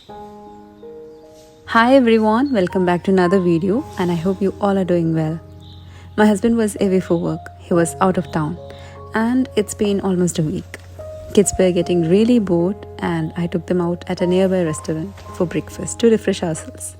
Hi everyone, welcome back to another video and I hope you all are doing well. My husband was away for work, he was out of town and it's been almost a week. Kids were getting really bored and I took them out at a nearby restaurant for breakfast to refresh ourselves.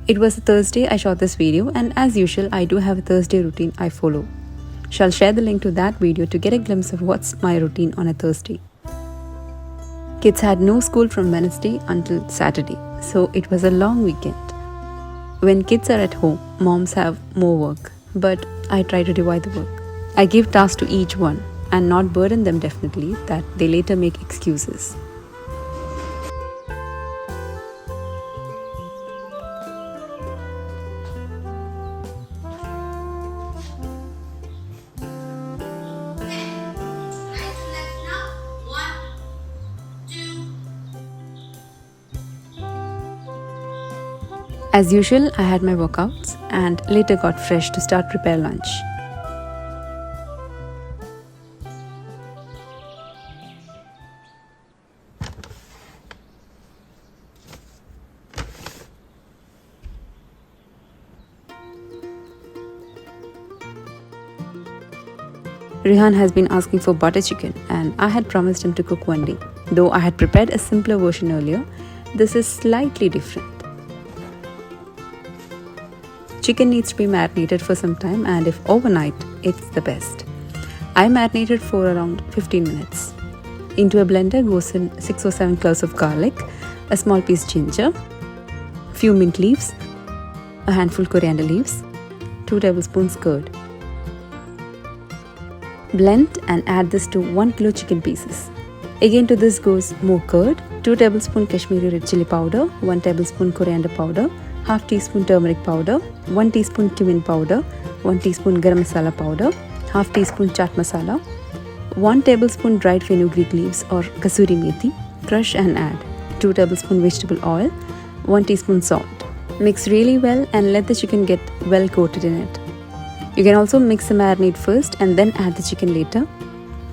It was a Thursday I shot this video and as usual I do have a Thursday routine I follow. Shall share the link to that video to get a glimpse of what's my routine on a Thursday. Kids had no school from Wednesday until Saturday, so it was a long weekend. When kids are at home, moms have more work, but I try to divide the work. I give tasks to each one and not burden them definitely that they later make excuses. As usual, I had my workouts and later got fresh to start prepare lunch. Rehan has been asking for butter chicken and I had promised him to cook one day. Though I had prepared a simpler version earlier, this is slightly different. Chicken needs to be marinated for some time and if overnight, it's the best. I marinated for around 15 minutes. Into a blender goes in 6 or 7 cloves of garlic, a small piece ginger, few mint leaves, a handful coriander leaves, 2 tablespoons curd. Blend and add this to 1 kilo chicken pieces. Again to this goes more curd, 2 tablespoon Kashmiri red chili powder, 1 tablespoon coriander powder, half teaspoon turmeric powder, 1 teaspoon cumin powder, 1 teaspoon garam masala powder, half teaspoon chaat masala, 1 tablespoon dried fenugreek leaves or kasuri methi, crush and add 2 tablespoon vegetable oil, 1 teaspoon salt. Mix really well and let the chicken get well coated in it. You can also mix the marinade first and then add the chicken later.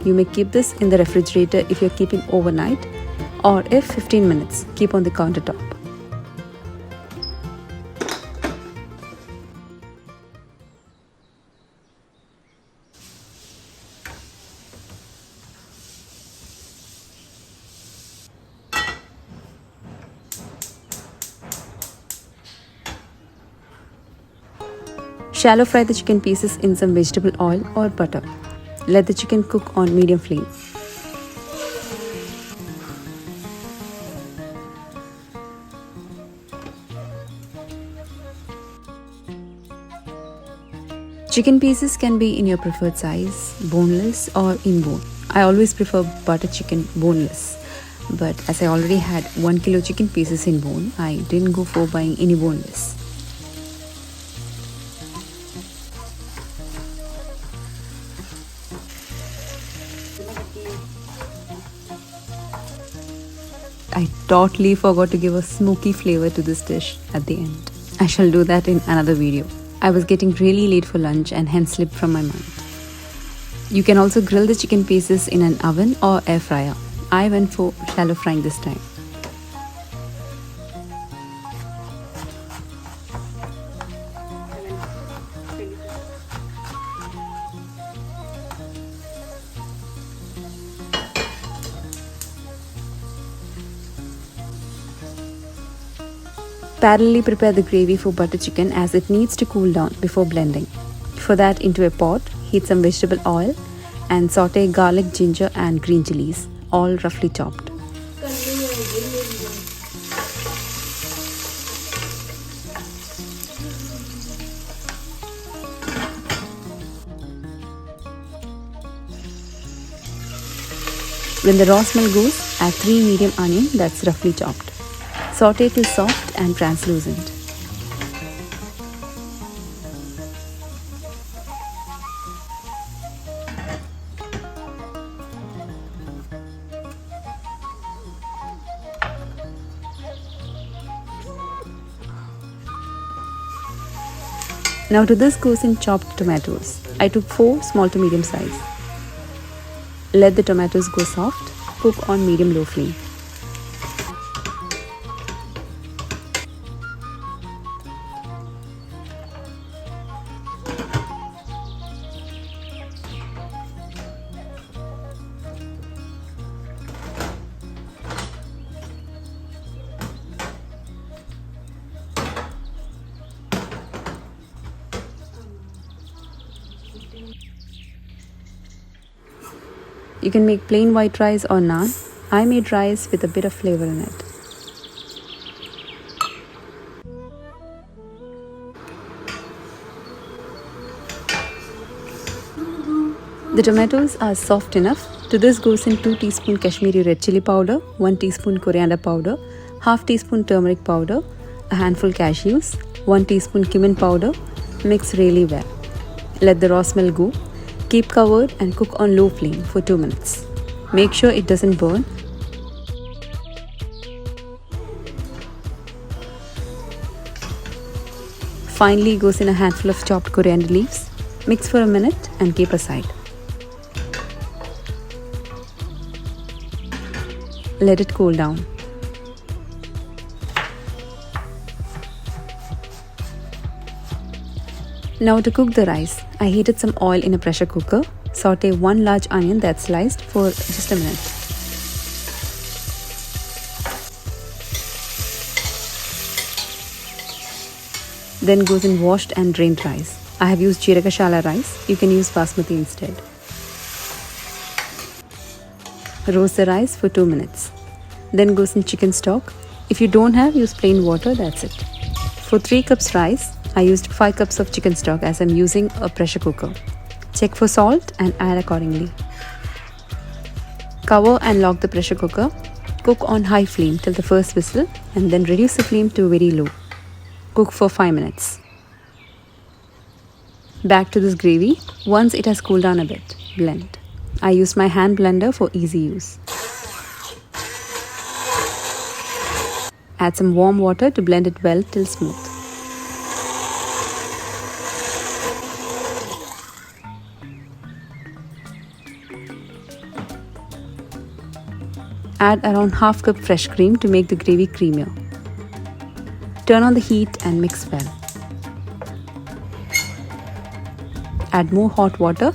You may keep this in the refrigerator if you're keeping overnight or if 15 minutes, keep on the countertop. Shallow fry the chicken pieces in some vegetable oil or butter. Let the chicken cook on medium flame. Chicken pieces can be in your preferred size, boneless or in bone. I always prefer butter chicken boneless, but as I already had 1 kilo chicken pieces in bone, I didn't go for buying any boneless. I totally forgot to give a smoky flavor to this dish at the end. I shall do that in another video. I was getting really late for lunch and hence slipped from my mind. You can also grill the chicken pieces in an oven or air fryer. I went for shallow frying this time. Parallelly prepare the gravy for butter chicken as it needs to cool down before blending. For that, into a pot, heat some vegetable oil and saute garlic, ginger and green chilies, all roughly chopped. When the raw smell goes, add 3 medium onion that's roughly chopped. Saute till soft and translucent. Now to this goes in chopped tomatoes. I took 4 small to medium size. Let the tomatoes go soft. Cook on medium-low flame. You can make plain white rice or naan. I made rice with a bit of flavor in it. The tomatoes are soft enough. To this goes in 2 teaspoon Kashmiri red chili powder, 1 teaspoon coriander powder, half teaspoon turmeric powder, a handful cashews, 1 teaspoon cumin powder. Mix really well. Let the raw smell go. Keep covered and cook on low flame for 2 minutes. Make sure it doesn't burn. Finally goes in a handful of chopped coriander leaves. Mix for a minute and keep aside. Let it cool down. Now to cook the rice, I heated some oil in a pressure cooker. Saute 1 large onion that's sliced for just a minute. Then goes in washed and drained rice. I have used Jeeragashala rice. You can use basmati instead. Roast the rice for 2 minutes. Then goes in chicken stock. If you don't have, use plain water, that's it. For 3 cups rice, I used 5 cups of chicken stock as I'm using a pressure cooker. Check for salt and add accordingly. Cover and lock the pressure cooker. Cook on high flame till the first whistle and then reduce the flame to very low. Cook for 5 minutes. Back to this gravy. Once it has cooled down a bit, blend. I used my hand blender for easy use. Add some warm water to blend it well till smooth. Add around half cup fresh cream to make the gravy creamier. Turn on the heat and mix well. Add more hot water,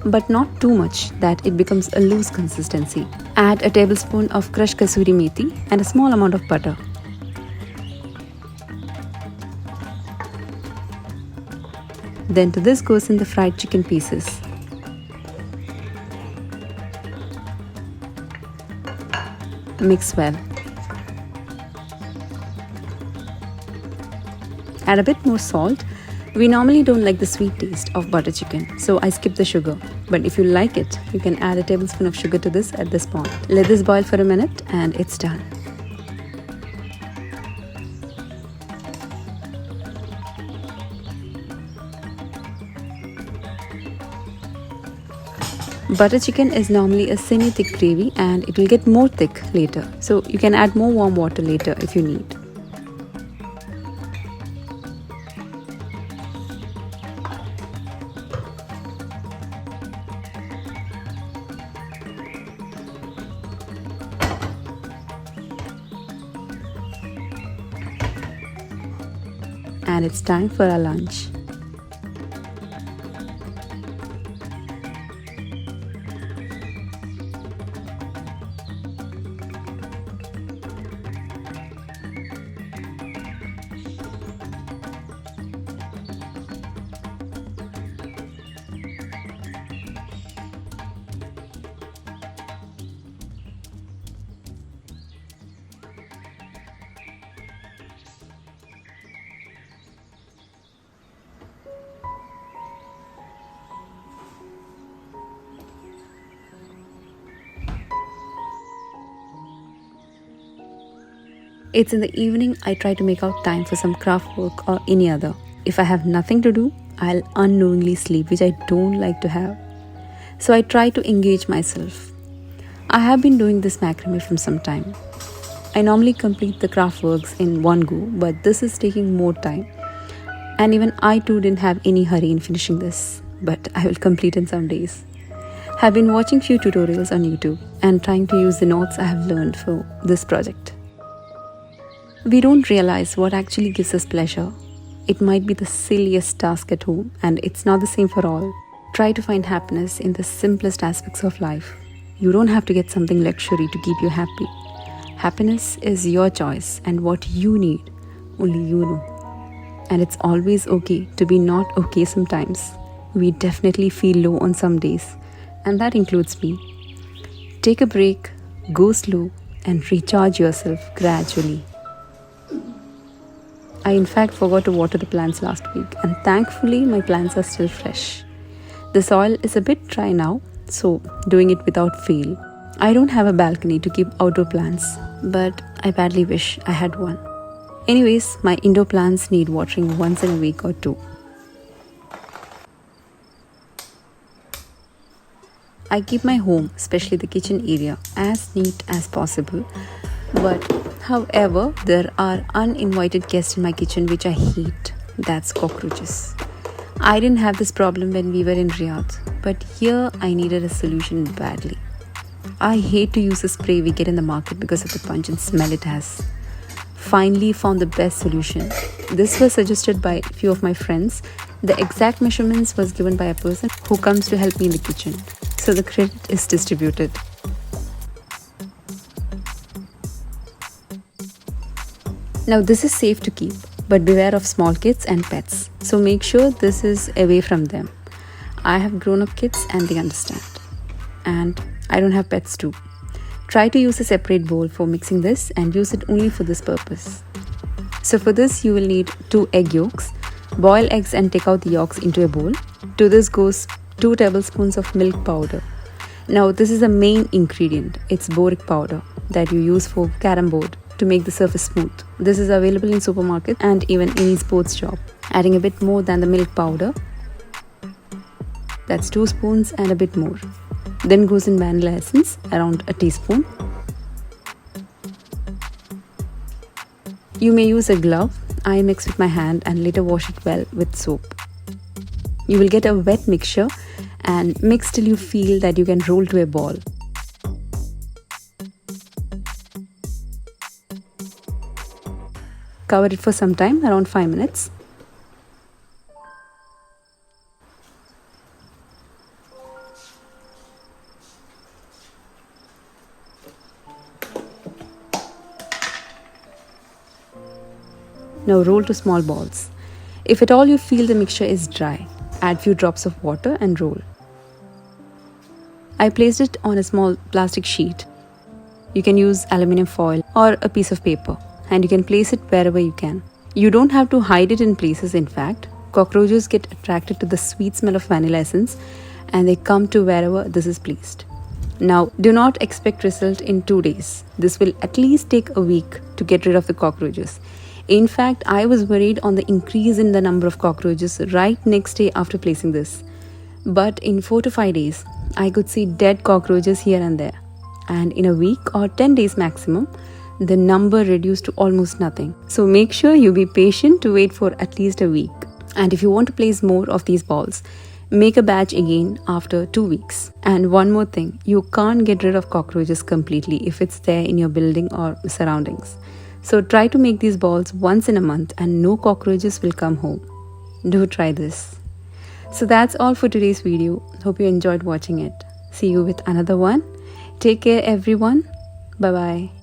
but not too much that it becomes a loose consistency. Add a tablespoon of crushed kasuri methi and a small amount of butter. Then to this goes in the fried chicken pieces. Mix well. Add a bit more salt. We normally don't like the sweet taste of butter chicken, so I skip the sugar. But if you like it, you can add a tablespoon of sugar to this at this point. Let this boil for a minute and it's done. Butter chicken is normally a semi-thick gravy and it will get more thick later. So you can add more warm water later if you need. And it's time for our lunch. It's in the evening I try to make out time for some craft work or any other. If I have nothing to do, I'll unknowingly sleep, which I don't like to have. So I try to engage myself. I have been doing this macrame from some time. I normally complete the craft works in one go, but this is taking more time. And even I too didn't have any hurry in finishing this, but I will complete in some days. Have been watching few tutorials on YouTube and trying to use the notes I have learned for this project. We don't realize what actually gives us pleasure. It might be the silliest task at home, and it's not the same for all. Try to find happiness in the simplest aspects of life. You don't have to get something luxury to keep you happy. Happiness is your choice, and what you need, only you know. And it's always okay to be not okay sometimes. We definitely feel low on some days, and that includes me. Take a break, go slow, and recharge yourself gradually. I in fact forgot to water the plants last week, and thankfully my plants are still fresh. The soil is a bit dry now, so doing it without fail. I don't have a balcony to keep outdoor plants, but I badly wish I had one. Anyways, my indoor plants need watering once in a week or two. I keep my home, especially the kitchen area, as neat as possible. But however, there are uninvited guests in my kitchen which I hate. That's cockroaches. I didn't have this problem when we were in Riyadh, but here I needed a solution badly. I hate to use the spray we get in the market because of the pungent smell it has. Finally found the best solution. This was suggested by a few of my friends. The exact measurements was given by a person who comes to help me in the kitchen. So the credit is distributed. Now this is safe to keep, but beware of small kids and pets. So make sure this is away from them. I have grown-up kids and they understand. And I don't have pets too. Try to use a separate bowl for mixing this and use it only for this purpose. So for this you will need 2 egg yolks. Boil eggs and take out the yolks into a bowl. To this goes 2 tablespoons of milk powder. Now this is the main ingredient. It's boric powder that you use for carom board to make the surface smooth. This is available in supermarket and even any sports shop. Adding a bit more than the milk powder. That's 2 spoons and a bit more. Then goes in vanilla essence, around a teaspoon. You may use a glove. I mix with my hand and later wash it well with soap. You will get a wet mixture and mix till you feel that you can roll to a ball. Cover it for some time, around 5 minutes. Now roll to small balls. If at all you feel the mixture is dry, add few drops of water and roll. I placed it on a small plastic sheet. You can use aluminium foil or a piece of paper, and you can place it wherever you can. You don't have to hide it in places. In fact, cockroaches get attracted to the sweet smell of vanilla essence and they come to wherever this is placed. Now, do not expect result in 2 days. This will at least take a week to get rid of the cockroaches. In fact, I was worried on the increase in the number of cockroaches right next day after placing this. But in 4 to 5 days, I could see dead cockroaches here and there. And in a week or 10 days maximum, the number reduced to almost nothing. So make sure you be patient to wait for at least a week. And if you want to place more of these balls, make a batch again after 2 weeks. And one more thing, you can't get rid of cockroaches completely if it's there in your building or surroundings. So try to make these balls once in a month and no cockroaches will come home. Do try this. So that's all for today's video. Hope you enjoyed watching it. See you with another one. Take care everyone. Bye bye.